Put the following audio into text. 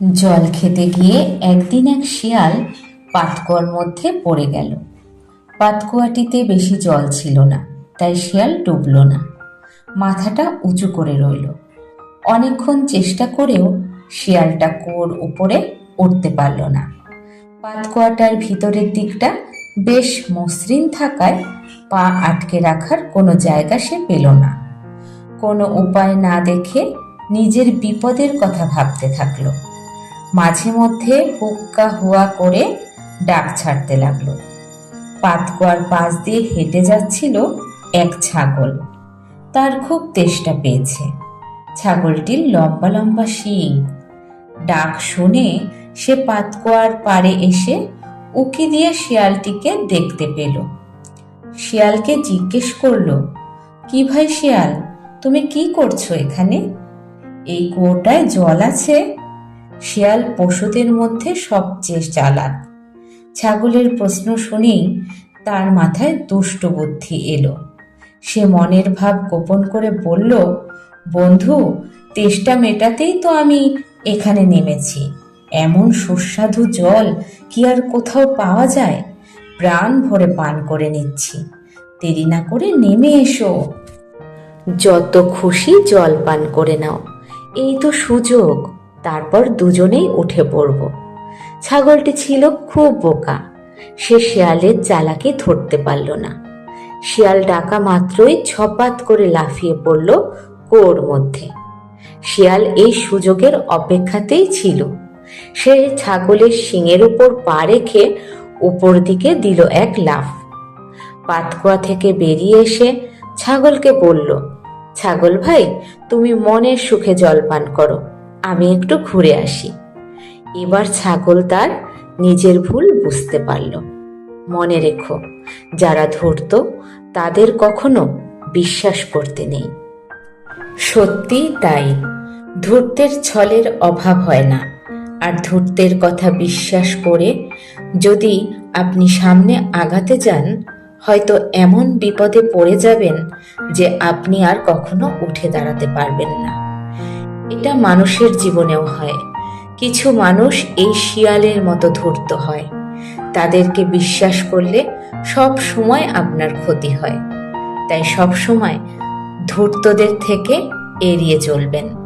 জল খেতে গিয়ে একদিন এক শিয়াল পাতকুয়ার মধ্যে পড়ে গেল। পাতকুয়াটিতে বেশি জল ছিল না, তাই শিয়াল ডুবল না, মাথাটা উঁচু করে রইল। অনেকক্ষণ চেষ্টা করেও শিয়ালটা কুয়োর উপরে উঠতে পারল না। পাতকুয়াটার ভিতরের দিকটা বেশ মসৃণ থাকায় পা আটকে রাখার কোনো জায়গা সে পেল না। কোনো উপায় না দেখে নিজের বিপদের কথা ভাবতে থাকলো। মাঝে মধ্যে হুক্কা হুয়া করে ডাক ছাড়তে লাগলো। পাতকুয়ার পাশ দিয়ে হেঁটে যাচ্ছিল এক ছাগল। তার খুব তেষ্টা পেয়েছে। ছাগলটির লম্বা লম্বা শিং। ডাক শুনে সে পাতকুয়ার পাড়ে এসে উকি দিয়ে শিয়ালটিকে দেখতে পেল। শিয়ালকে জিজ্ঞেস করলো, কি ভাই শিয়াল, তুমি কি করছো এখানে? এই কুয়োটায় জল আছে? শিয়াল পশুদের মধ্যে সবচেয়ে চালাক। ছাগলের প্রশ্ন শুনেই তার মাথায় দুষ্ট বুদ্ধি এলো। সে মনের ভাব গোপন করে বলল, বন্ধু, তেষ্টা মেটাতেই তো আমি এখানে নেমেছি। এমন সুস্বাদু জল কি আর কোথাও পাওয়া যায়? প্রাণ ভরে পান করে নিচ্ছি, দেরি না করে নেমে এসো। যত খুশি জল পান করে নাও, এই তো সুযোগ, তারপর দুজনেই উঠে পড়ব। ছাগলটি ছিল খুব বোকা। সে শিয়ালের চালাকি ধরতে পারল না। শিয়াল ডাকা মাত্রই ছপাত করে লাফিয়ে পড়ল কুয়োর মধ্যে। শিয়াল এই সুযোগের অপেক্ষাতেই ছিল। সে ছাগলের শিঙের উপর পা রেখে উপর দিকে দিল এক লাফ। পাতকুয়া থেকে বেরিয়ে এসে ছাগলকে বলল, ছাগল ভাই, তুমি মনের সুখে জল পান করো, আমি একটু ঘুরে আসি। এবার ছাগল তার নিজের ভুল বুঝতে পারল। মনে রেখো, যারা ধূর্ত তাদের কখনো বিশ্বাস করতে নেই। সত্যি তাই, ধূর্তের ছলের অভাব হয় না। আর ধূর্তের কথা বিশ্বাস করে যদি আপনি সামনে আগাতে যান, হয়তো এমন বিপদে পড়ে যাবেন যে আপনি আর কখনো উঠে দাঁড়াতে পারবেন না। এটা মানুষের জীবনেও হয়। কিছু মানুষ এই শিয়ালের মতো ধূর্ত হয়। তাদেরকে বিশ্বাস করলে সব সময় আপনার ক্ষতি হয়। তাই সব সময় ধূর্তদের থেকে এড়িয়ে চলবেন।